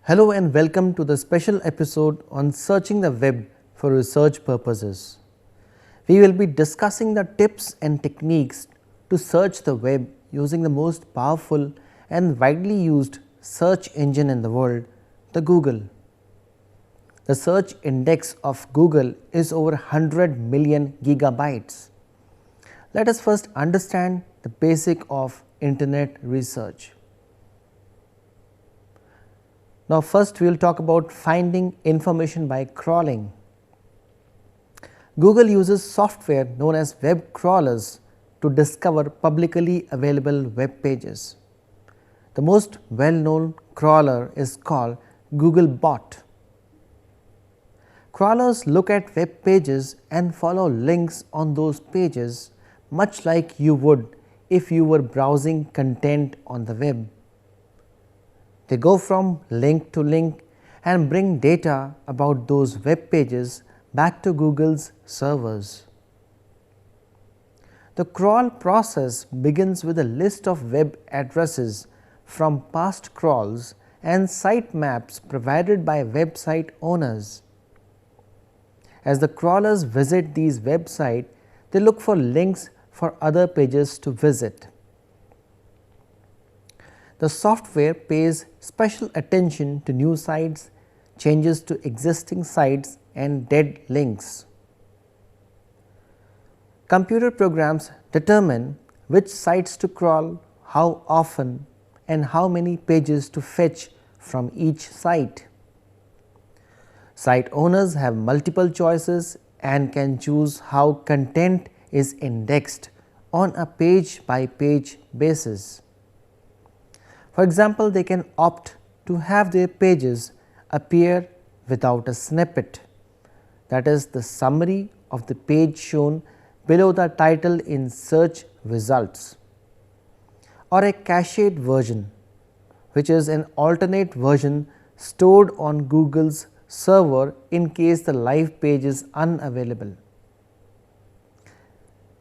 Hello and welcome to the special episode on searching the web for research purposes. We will be discussing the tips and techniques to search the web using the most powerful and widely used search engine in the world, the Google. The search index of Google is over 100 million gigabytes. Let us first understand the basic of internet research. Now first we will talk about finding information by crawling. Google uses software known as web crawlers to discover publicly available web pages. The most well-known crawler is called Googlebot. Crawlers look at web pages and follow links on those pages much like you would if you were browsing content on the web. They go from link to link and bring data about those web pages back to Google's servers. The crawl process begins with a list of web addresses from past crawls and site maps provided by website owners. As the crawlers visit these websites, they look for links for other pages to visit. The software pays special attention to new sites, changes to existing sites and dead links. Computer programs determine which sites to crawl, how often and how many pages to fetch from each site. Site owners have multiple choices and can choose how content is indexed on a page-by-page basis. For example, they can opt to have their pages appear without a snippet, that is the summary of the page shown below the title in search results, or a cached version, which is an alternate version stored on Google's server in case the live page is unavailable.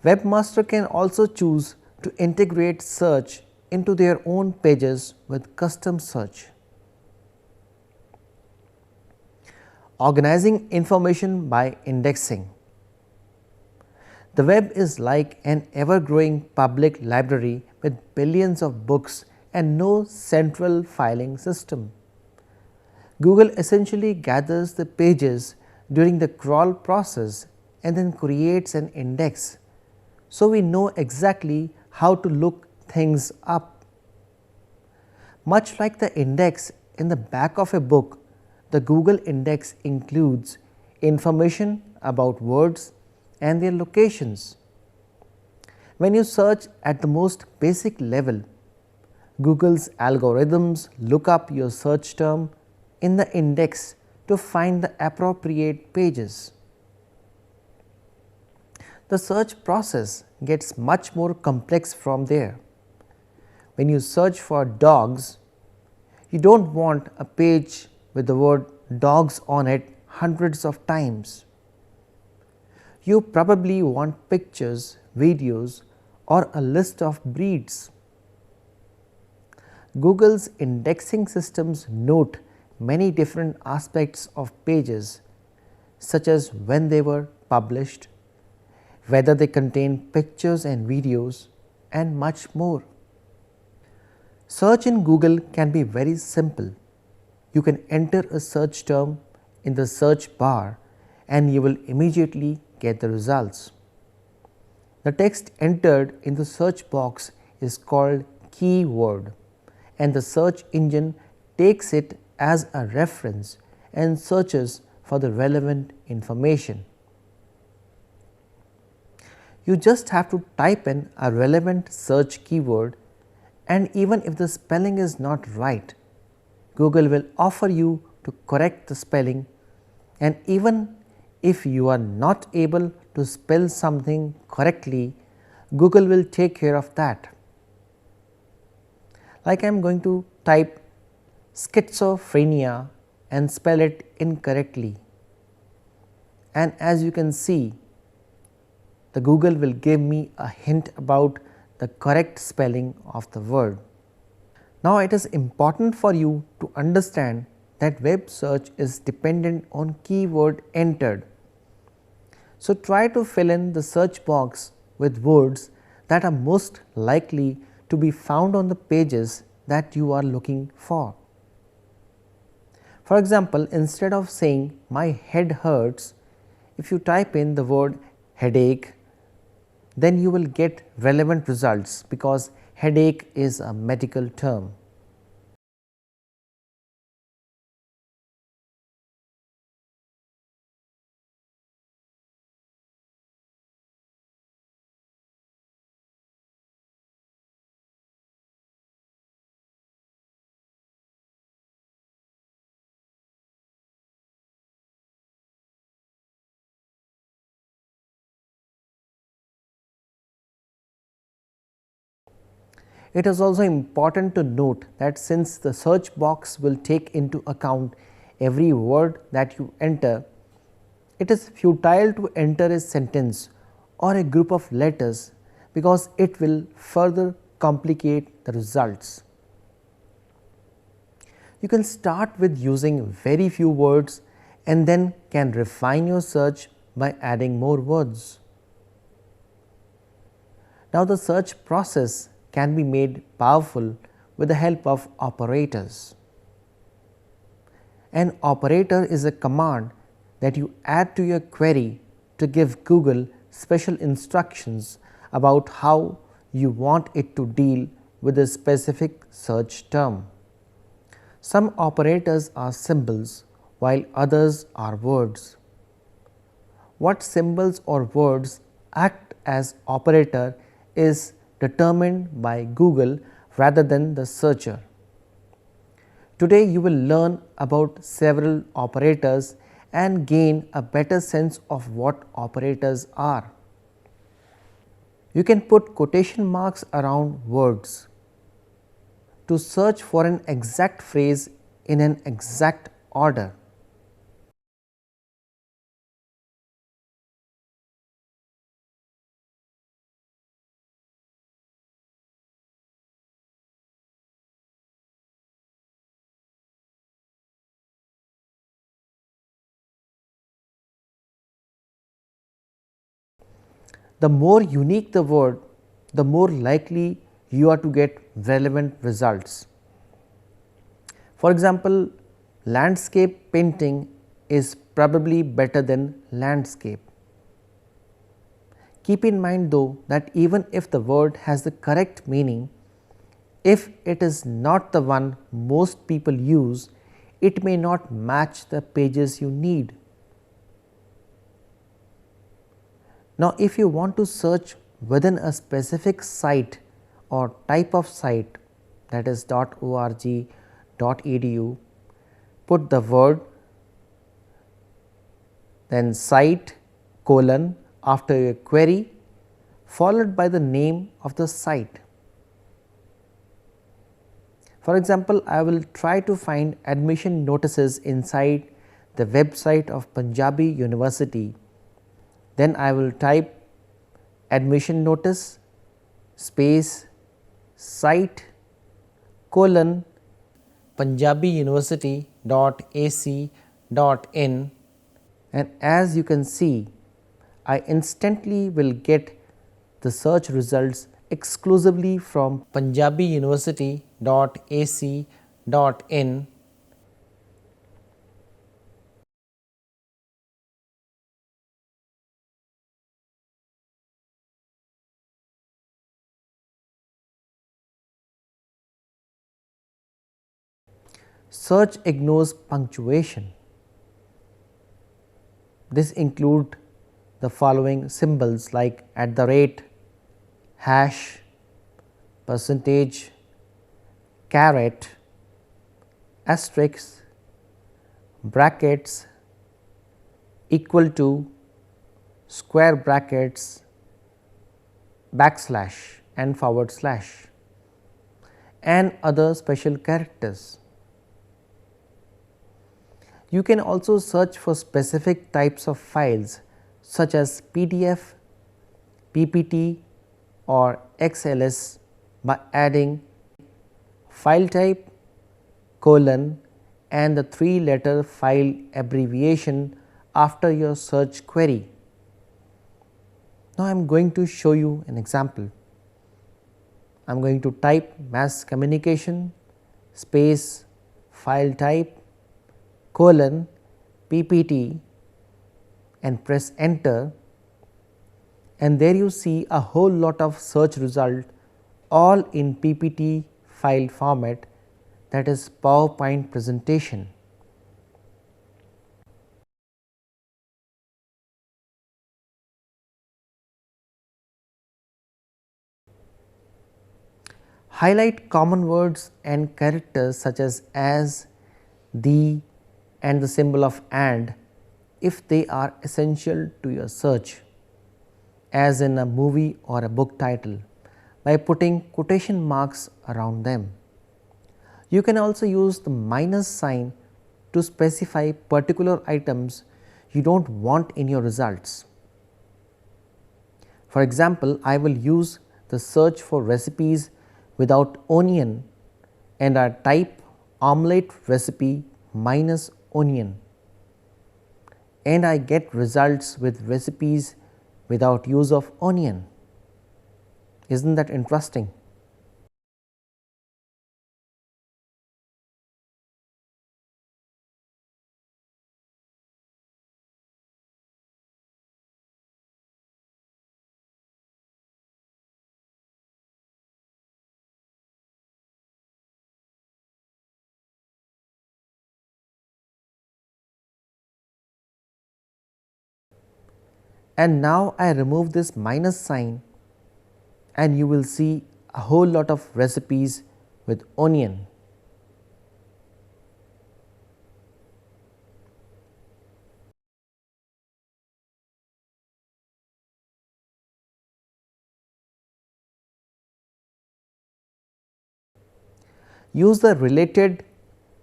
Webmaster can also choose to integrate search into their own pages with custom search. Organizing information by indexing. The web is like an ever-growing public library with billions of books and no central filing system. Google essentially gathers the pages during the crawl process and then creates an index, so we know exactly how to look things up. Much like the index in the back of a book, the Google index includes information about words and their locations. When you search at the most basic level, Google's algorithms look up your search term in the index to find the appropriate pages. The search process gets much more complex from there. When you search for dogs, you don't want a page with the word dogs on it hundreds of times. You probably want pictures, videos, or a list of breeds. Google's indexing systems note many different aspects of pages, such as when they were published, whether they contain pictures and videos, and much more. Search in Google can be very simple. You can enter a search term in the search bar and you will immediately get the results. The text entered in the search box is called keyword, and the search engine takes it as a reference and searches for the relevant information. You just have to type in a relevant search keyword, and even if the spelling is not right, Google will offer you to correct the spelling, and even if you are not able to spell something correctly, Google will take care of that. Like I am going to type schizophrenia and spell it incorrectly, and as you can see, the Google will give me a hint about the correct spelling of the word. Now it is important for you to understand that web search is dependent on keyword entered. So, try to fill in the search box with words that are most likely to be found on the pages that you are looking for. For example, instead of saying my head hurts, if you type in the word headache, then you will get relevant results because headache is a medical term. It is also important to note that since the search box will take into account every word that you enter, it is futile to enter a sentence or a group of letters because it will further complicate the results. You can start with using very few words and then can refine your search by adding more words. Now, the search process can be made powerful with the help of operators. An operator is a command that you add to your query to give Google special instructions about how you want it to deal with a specific search term. Some operators are symbols while others are words. What symbols or words act as operator is determined by Google rather than the searcher. Today you will learn about several operators and gain a better sense of what operators are. You can put quotation marks around words to search for an exact phrase in an exact order. The more unique the word, the more likely you are to get relevant results. For example, landscape painting is probably better than landscape. Keep in mind though that even if the word has the correct meaning, if it is not the one most people use, it may not match the pages you need. Now, if you want to search within a specific site or type of site, that is .org, .edu, put the word, then site colon after your query followed by the name of the site. For example, I will try to find admission notices inside the website of Punjabi University. Then I will type admission notice space site colon punjabiuniversity.ac.in, and as you can see, I instantly will get the search results exclusively from punjabiuniversity.ac.in. Search ignores punctuation. This includes the following symbols like @ hash, percentage, caret, asterisk, brackets, equal to, square brackets, backslash and /, and other special characters. You can also search for specific types of files such as PDF, PPT or XLS by adding file type colon and the 3-letter file abbreviation after your search query. Now, I am going to show you an example. I am going to type mass communication space file type colon PPT and press enter, and there you see a whole lot of search result all in PPT file format, that is PowerPoint presentation. Highlight common words and characters such as, the, and the symbol of and if they are essential to your search, as in a movie or a book title, by putting quotation marks around them. You can also use the minus sign to specify particular items you do not want in your results. For example, I will use the search for recipes without onion and I type omelette recipe minus onion, and I get results with recipes without use of onion. Isn't that interesting? And now I remove this minus sign and you will see a whole lot of recipes with onion. Use the related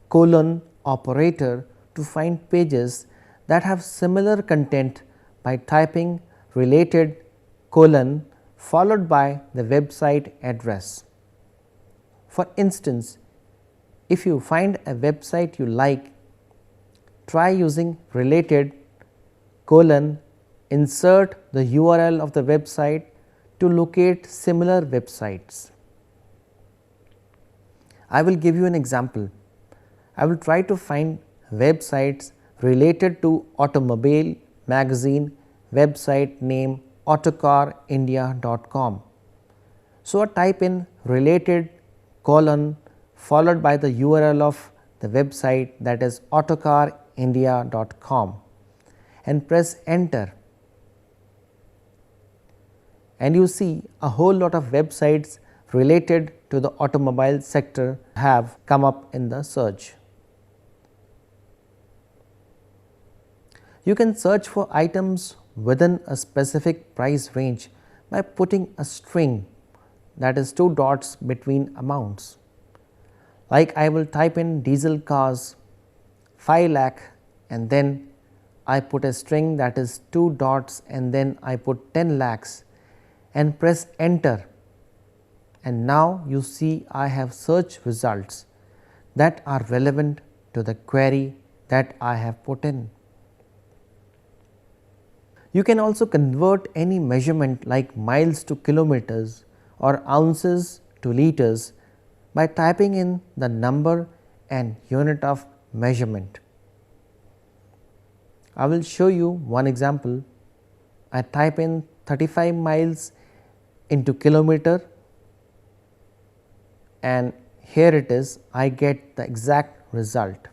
colon operator to find pages that have similar content by typing related colon followed by the website address. For instance, if you find a website you like, try using related colon insert the URL of the website to locate similar websites. I will give you an example. I will try to find websites related to automobile magazine website name autocarindia.com. So, I type in related colon followed by the URL of the website, that is autocarindia.com, and press enter, and you see a whole lot of websites related to the automobile sector have come up in the search. You can search for items within a specific price range by putting a string, that is 2 dots between amounts. Like I will type in diesel cars 5 lakh and then I put a string, that is 2 dots, and then I put 10 lakhs and press enter, and now you see I have search results that are relevant to the query that I have put in. You can also convert any measurement like miles to kilometers or ounces to liters by typing in the number and unit of measurement. I will show you one example. I type in 35 miles into kilometer, and here it is, I get the exact result.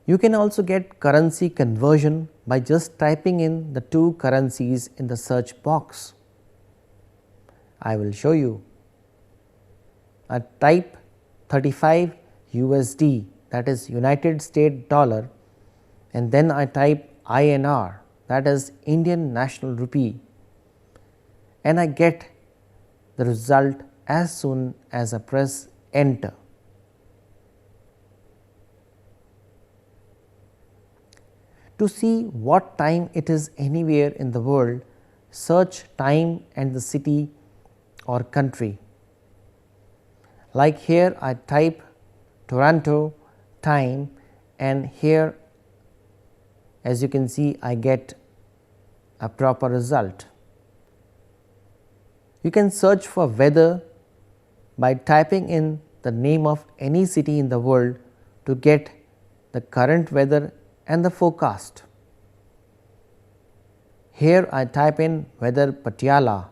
You can also get currency conversion by just typing in the 2 currencies in the search box. I will show you. I type 35 USD, that is United States dollar, and then I type INR, that is Indian National Rupee, and I get the result as soon as I press enter. To see what time it is anywhere in the world, search time and the city or country. Like here I type Toronto time, and here as you can see I get a proper result. You can search for weather by typing in the name of any city in the world to get the current weather and the forecast. Here I type in weather Patiala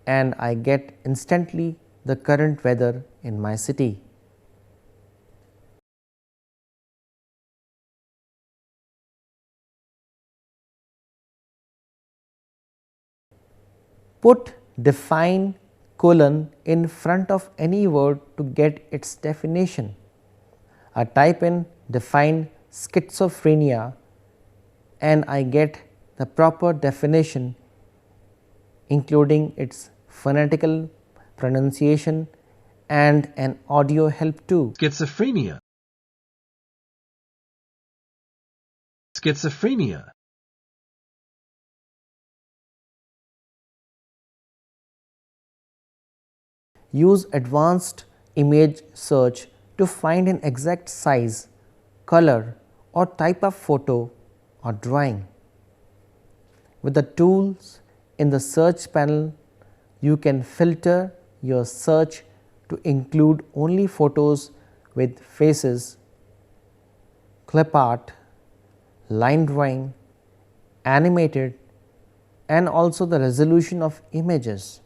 and I get instantly the current weather in my city. Put define colon in front of any word to get its definition. I type in define schizophrenia and I get the proper definition, including its phonetical pronunciation and an audio help too. Schizophrenia. Schizophrenia. Use advanced image search to find an exact size, color or type of photo or drawing. With the tools in the search panel, you can filter your search to include only photos with faces, clip art, line drawing, animated and also the resolution of images.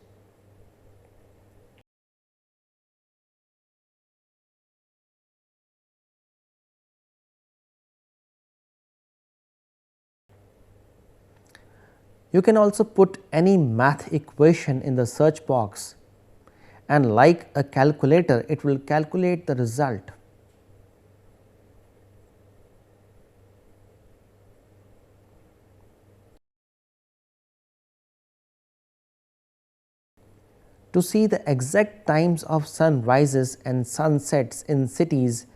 You can also put any math equation in the search box, and like a calculator it will calculate the result. To see the exact times of sunrises and sunsets in cities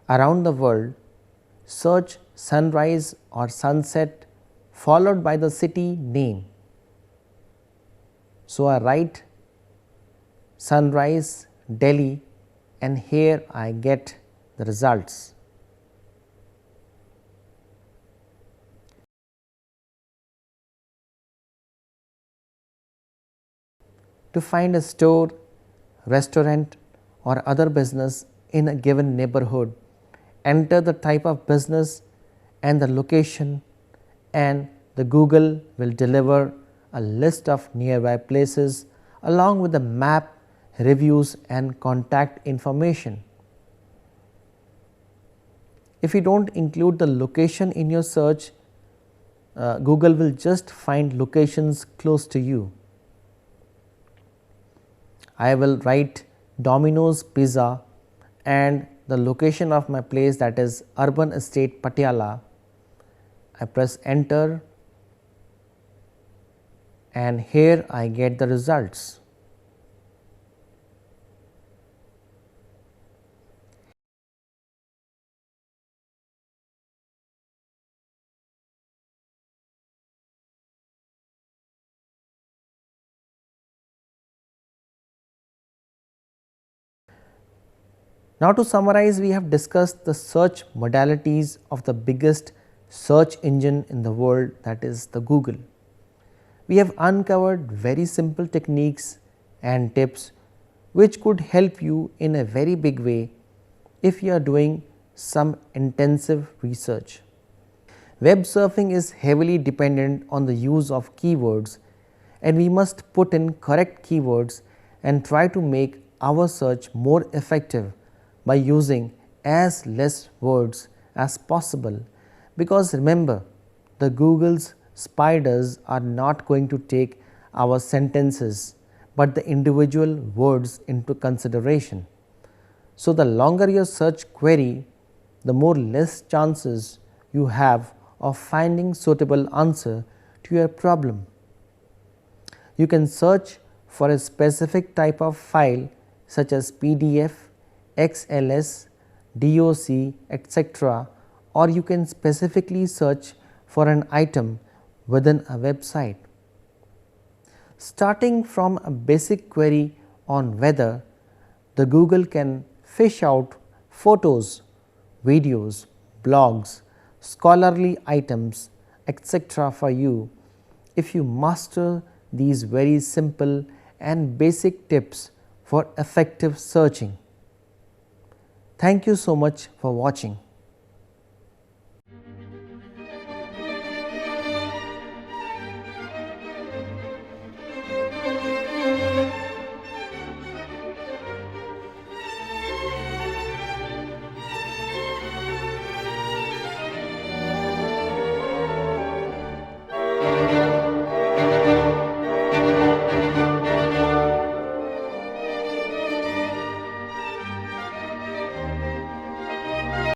around the world, search sunrise or sunset followed by the city name. So, I write sunrise Delhi and here I get the results. To find a store, restaurant or other business in a given neighborhood, enter the type of business and the location, and the Google will deliver a list of nearby places along with the map, reviews and contact information. If you do not include the location in your search, Google will just find locations close to you. I will write Domino's Pizza and the location of my place, that is Urban Estate Patiala. I press enter and here I get the results. Now, to summarize, we have discussed the search modalities of the biggest search engine in the world, that is the Google. We have uncovered very simple techniques and tips which could help you in a very big way if you are doing some intensive research. Web surfing is heavily dependent on the use of keywords, and we must put in correct keywords and try to make our search more effective by using as less words as possible, because remember, the Google's spiders are not going to take our sentences, but the individual words into consideration. So, the longer your search query, the more less chances you have of finding suitable answer to your problem. You can search for a specific type of file such as PDF, XLS, DOC, etc., or you can specifically search for an item within a website. Starting from a basic query on weather, the Google can fish out photos, videos, blogs, scholarly items, etc. for you if you master these very simple and basic tips for effective searching. Thank you so much for watching.